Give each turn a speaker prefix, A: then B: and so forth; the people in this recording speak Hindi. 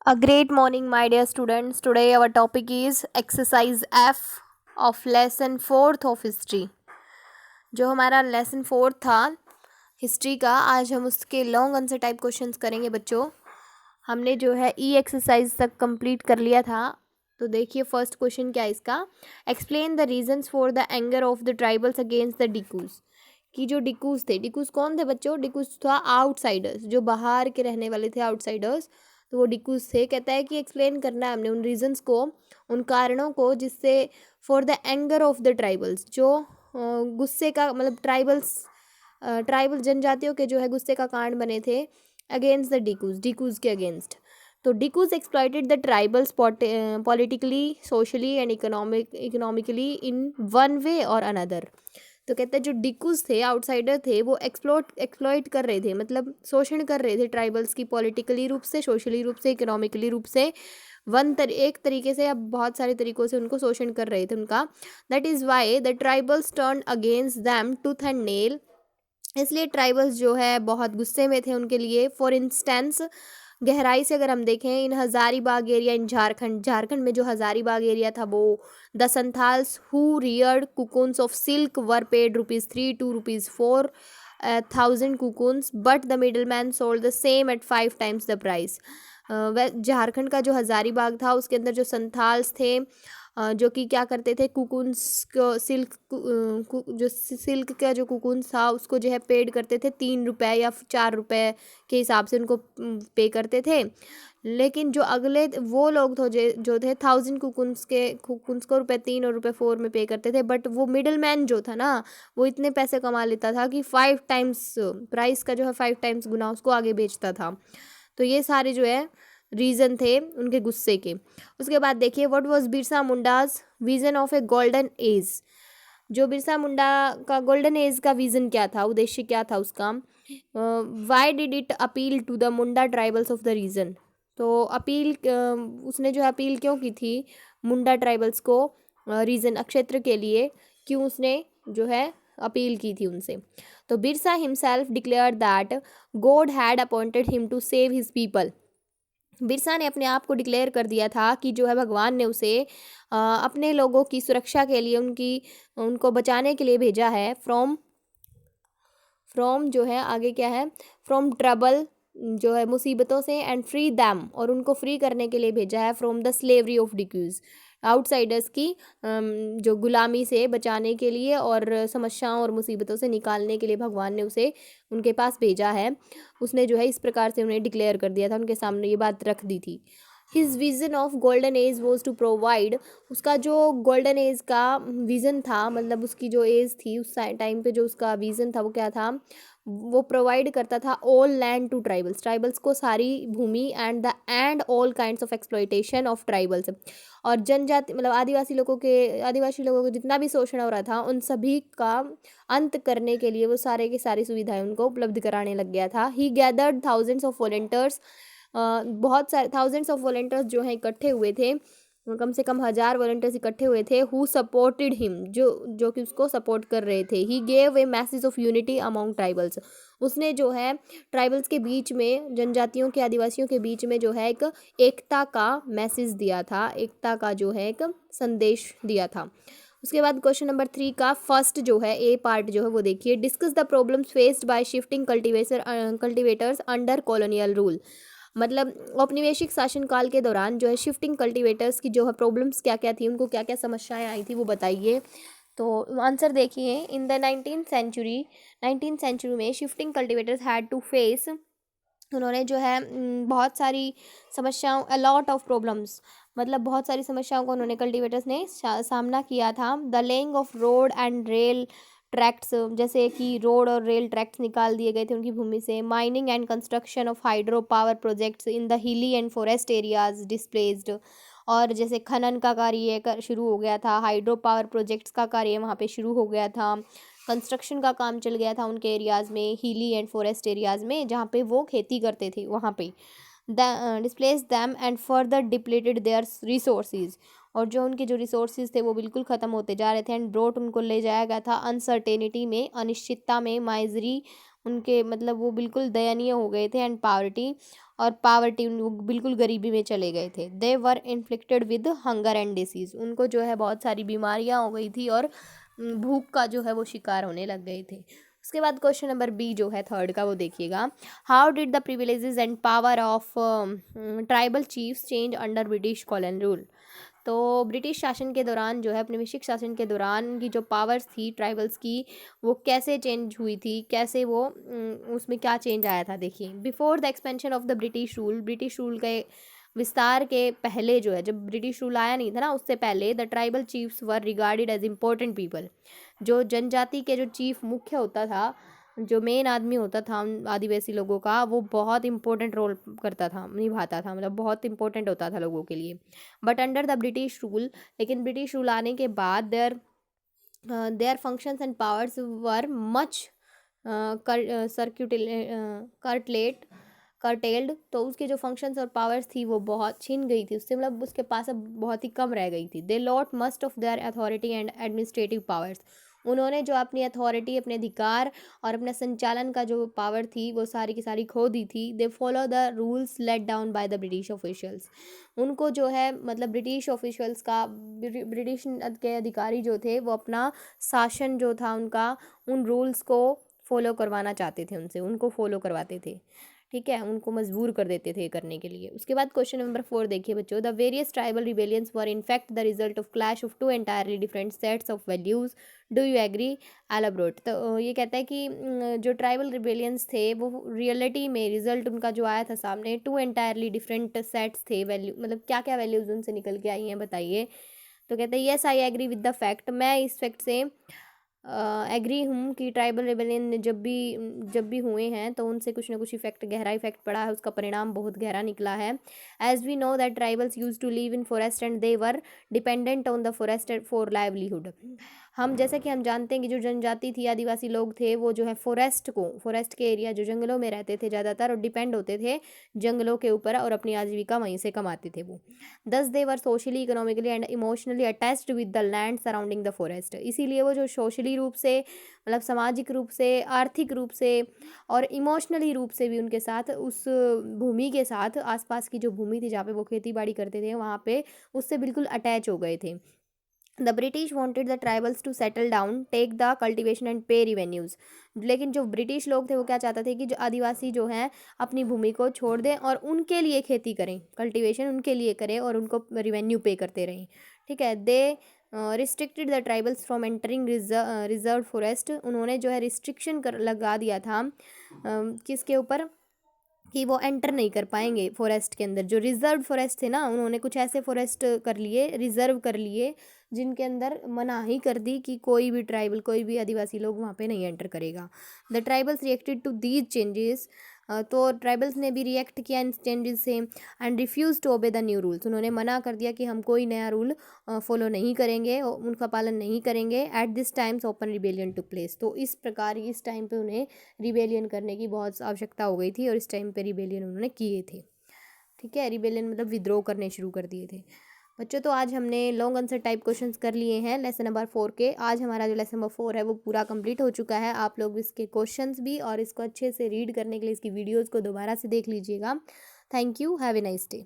A: A great morning, my dear students. Today, our topic is exercise F of lesson 4th of history. जो हमारा लेसन 4 था हिस्ट्री का, आज हम उसके लॉन्ग आंसर टाइप क्वेश्चंस करेंगे बच्चों। हमने जो है ई एक्सरसाइज तक कंप्लीट कर लिया था। तो देखिए फर्स्ट क्वेश्चन क्या है इसका। Explain the reasons for the anger of the tribals against the dikus. कि जो डिकूज थे, डिकूज कौन थे बच्चों? डिकूज था आउटसाइडर्स, जो बाहर के रहने वाले थे, आउटसाइडर्स। तो वो डिकूज थे। कहता है कि एक्सप्लेन करना है हमने उन रीजंस को, उन कारणों को जिससे for the anger of the tribals, जो गुस्से का मतलब ट्राइबल जनजातियों के जो है गुस्से का कारण बने थे अगेंस्ट द डिकूज, डिकूज के अगेंस्ट। तो dikus exploited the tribals politically, socially and economically in one way और अनदर। तो कहते हैं जो डिकूज थे, आउटसाइडर थे, वो एक्सप्लॉइट कर रहे थे, मतलब शोषण कर रहे थे ट्राइबल्स की, पॉलिटिकली रूप से, सोशली रूप से, इकोनॉमिकली रूप से, एक तरीके से या बहुत सारे तरीकों से उनको शोषण कर रहे थे उनका। That is why the tribals turn against them tooth and nail. इसलिए ट्राइबल्स जो है बहुत गुस्से में थे उनके लिए। फॉर इंस्टेंस, गहराई से अगर हम देखें, in Hazaribagh area in Jharkhand में जो हज़ारीबाग एरिया था वो, the Santhals who reared cocoons of silk were paid ₹3 to ₹4,000 cocoons, but the middle man sold the same at 5 times the price. वह झारखंड का जो हज़ारीबाग था उसके अंदर जो संथाल्स थे, जो कि क्या करते थे, कुकुन्स को जो सिल्क का जो कुकुन्स था उसको जो है पेड करते थे ₹3 या ₹4 के हिसाब से उनको पे करते थे। लेकिन जो अगले वो लोग थे जो थे 1000 कुकुन्स को ₹3 और ₹4 में पे करते थे। बट वो मिडल मैन जो था ना, वो इतने पैसे कमा लेता था कि 5 times प्राइस का जो है 5 times गुना उसको आगे बेचता था। तो ये सारे जो है रीज़न थे उनके गुस्से के। उसके बाद देखिए, what was Birsa Mundas vision of A golden age. जो बिरसा मुंडा का गोल्डन एज का विजन क्या था, उद्देश्य क्या था उसका। Why did it appeal to the Munda tribals of the region. तो अपील उसने जो है अपील क्यों की थी मुंडा ट्राइबल्स को, रीजन क्षेत्र के लिए क्यों उसने जो है अपील की थी उनसे। तो Birsa himself declare that God had appointed him to save his people. Birsa ने अपने आप को डिक्लेयर कर दिया था कि जो है भगवान ने उसे अपने लोगों की सुरक्षा के लिए, उनको बचाने के लिए भेजा है। फ्रॉम फ्रॉम जो है आगे क्या है, फ्रॉम ट्रबल जो है मुसीबतों से, एंड फ्री दैम और उनको फ्री करने के लिए भेजा है, from the slavery of dikus, outsiders की जो गुलामी से बचाने के लिए और समस्याओं और मुसीबतों से निकालने के लिए भगवान ने उसे उनके पास भेजा है। उसने जो है इस प्रकार से उन्हें डिक्लेयर कर दिया था, उनके सामने ये बात रख दी थी। His vision of golden age was to provide. उसका जो गोल्डन एज का विज़न था, मतलब उसकी जो एज थी उस टाइम पे, जो उसका विज़न था वो क्या था, वो प्रोवाइड करता था all land to tribals, tribals को सारी भूमि, and all kinds of exploitation of tribals. और जनजाति मतलब आदिवासी लोगों को जितना भी शोषण हो रहा था उन सभी का अंत करने के लिए वो सारे की सारी सुविधाएं उनको उपलब्ध कराने लग गया था। ही गैदर्ड थाउजेंड्स ऑफ वॉलेंटियर्स। बहुत सारे थाउजेंड्स ऑफ वॉलेंटियर्स जो हैं इकट्ठे हुए थे, कम से कम 1000 वॉलेंटियर्स इकट्ठे हुए थे। हु सपोर्टेड हिम, जो कि उसको सपोर्ट कर रहे थे। He gave a message of unity among tribals. उसने जो है ट्राइबल्स के बीच में, जनजातियों के, आदिवासियों के बीच में जो है एक एकता का मैसेज दिया था, एकता का जो है एक संदेश दिया था। उसके बाद क्वेश्चन नंबर 3 का फर्स्ट जो है ए पार्ट जो है वो देखिए। Discuss the problems faced by shifting cultivators under colonial rule. मतलब औपनिवेशिक शासनकाल के दौरान जो है शिफ्टिंग कल्टीवेटर्स की जो है प्रॉब्लम्स क्या क्या थी, उनको क्या क्या समस्याएं आई थी वो बताइए। तो आंसर देखिए, इन द 19th सेंचुरी में shifting cultivators had to face, उन्होंने जो है बहुत सारी समस्याओं, अ लॉट ऑफ प्रॉब्लम्स, मतलब बहुत सारी समस्याओं को उन्होंने कल्टीवेटर्स ने सामना किया था। The laying of road and rail tracts, जैसे कि रोड और रेल ट्रैक्ट्स निकाल दिए गए थे उनकी भूमि से। Mining and construction of hydro power projects in the hilly and forest areas displaced. और जैसे खनन का कार्य शुरू हो गया था, हाइड्रो पावर प्रोजेक्ट्स का कार्य वहाँ पे शुरू हो गया था, कंस्ट्रक्शन का काम चल गया था उनके एरियाज़ में, हिली एंड फॉरेस्ट एरियाज़ में जहाँ पे वो खेती करते थे वहाँ पे। Displace them and further depleted their resources. और जो उनके जो रिसोर्सेज थे वो बिल्कुल ख़त्म होते जा रहे थे, एंड ब्रोट उनको ले जाया गया था अनसर्टेनिटी में, अनिश्चितता में, उनके मतलब वो बिल्कुल दयनीय हो गए थे एंड पावर्टी वो बिल्कुल गरीबी में चले गए थे। They were inflicted with hunger and disease, उनको जो है बहुत सारी बीमारियां हो गई थी और भूख का जो है वो शिकार होने लग गए थे। उसके बाद क्वेश्चन नंबर बी जो है थर्ड का, वो देखिएगा। How did the privileges and power of tribal chiefs change under British colony rule. तो ब्रिटिश शासन के दौरान जो है, औपनिवेशिक शासन के दौरान की जो पावर्स थी ट्राइबल्स की, वो कैसे चेंज हुई थी, कैसे वो उसमें क्या चेंज आया था। देखिए, before the expansion of the British rule के विस्तार के पहले जो है, जब ब्रिटिश रूल आया नहीं था ना, उससे पहले the tribal chiefs were regarded as important people. जो जनजाति के जो चीफ मुख्य होता था, जो मेन आदमी होता था उन आदिवासी लोगों का, वो बहुत इंपॉर्टेंट रोल करता था, निभाता था, मतलब बहुत इंपॉर्टेंट होता था लोगों के लिए। But under the British rule, लेकिन ब्रिटिश रूल आने के बाद their functions and powers were much curtailed curtailed. तो उसके जो फंक्शंस और पावर्स थी वो बहुत छीन गई थी उससे, मतलब उसके पास अब बहुत ही कम रह गई थी। They lost most of their authority and administrative powers, उन्होंने जो अपनी अथॉरिटी, अपने अधिकार और अपने संचालन का जो पावर थी वो सारी की सारी खो दी थी। They follow the rules let down by the British officials, उनको जो है मतलब ब्रिटिश ऑफिशियल्स का, ब्रिटिश के अधिकारी जो थे वो अपना शासन जो था उनका, उन रूल्स को फॉलो करवाना चाहते थे, उनको फॉलो करवाते थे। ठीक है, उनको मजबूर कर देते थे करने के लिए। उसके बाद क्वेश्चन नंबर 4 देखिए बच्चों। The various tribal rebellions were in fact the result of clash of two entirely different sets of values, do you agree, elaborate. तो ये कहता है कि जो ट्राइबल रिबेलियंस थे वो रियलिटी में रिजल्ट उनका जो आया था सामने, टू एंटायरली डिफरेंट सेट्स थे, वैल्यू मतलब क्या क्या वैल्यूज उनसे निकल के आई हैं बताइए। तो कहते हैं yes I agree with the fact, मैं इस फैक्ट से एग्री हूँ कि ट्राइबल रेबेलियन जब भी हुए हैं तो उनसे कुछ ना कुछ इफेक्ट, गहरा इफेक्ट पड़ा है, उसका परिणाम बहुत गहरा निकला है। As we know that tribals use to live in forest and they were dependent on the forest for livelihood. हम जैसे कि हम जानते हैं कि जो जनजाति थी, आदिवासी लोग थे, वो जो है फॉरेस्ट के एरिया, जो जंगलों में रहते थे ज़्यादातर, और डिपेंड होते थे जंगलों के ऊपर और अपनी आजीविका वहीं से कमाते थे वो। Thus they were socially, economically and emotionally attached with the land surrounding the forest. इसीलिए वो जो सोशली रूप से, मतलब सामाजिक रूप से, आर्थिक रूप से और इमोशनली रूप से भी उनके साथ, उस भूमि के साथ, आसपास की जो भूमि थी जहाँ पे वो खेती बाड़ी करते थे वहाँ पे उससे बिल्कुल अटैच हो गए थे। The British wanted the tribals to settle down, take the cultivation and pay revenues. लेकिन जो ब्रिटिश लोग थे वो क्या चाहते थे कि जो आदिवासी जो हैं अपनी भूमि को छोड़ दें और उनके लिए खेती करें, कल्टिवेशन उनके लिए करें और उनको रिवेन्यू पे करते रहें। ठीक है, they restricted the tribals from entering reserve forest. उन्होंने जो है रिस्ट्रिक्शन कर लगा दिया था किसके ऊपर, कि वो एंटर नहीं कर पाएंगे फॉरेस्ट के अंदर। जो रिजर्व फॉरेस्ट थे ना, उन्होंने कुछ ऐसे फॉरेस्ट कर लिए, रिजर्व कर लिए, जिनके अंदर मना ही कर दी कि कोई भी ट्राइबल, कोई भी आदिवासी लोग वहाँ पे नहीं एंटर करेगा। The tribals reacted to these changes, तो ट्राइबल्स ने भी रिएक्ट किया इन चेंजेस से, and refuse to obey the new rules. उन्होंने मना कर दिया कि हम कोई नया रूल फॉलो नहीं करेंगे, उनका पालन नहीं करेंगे। At this times open rebellion to place. तो इस प्रकार इस टाइम पे उन्हें रिबेलियन करने की बहुत आवश्यकता हो गई थी और इस टाइम पे रिबेलियन उन्होंने किए थे। ठीक है, रिबेलियन मतलब विद्रोह करने शुरू कर दिए थे बच्चों। तो आज हमने लॉन्ग आंसर टाइप क्वेश्चंस कर लिए हैं लेसन नंबर 4 के। आज हमारा जो लेसन नंबर 4 है वो पूरा कंप्लीट हो चुका है। आप लोग इसके क्वेश्चंस भी और इसको अच्छे से रीड करने के लिए इसकी वीडियोज़ को दोबारा से देख लीजिएगा। Thank you, have a nice day.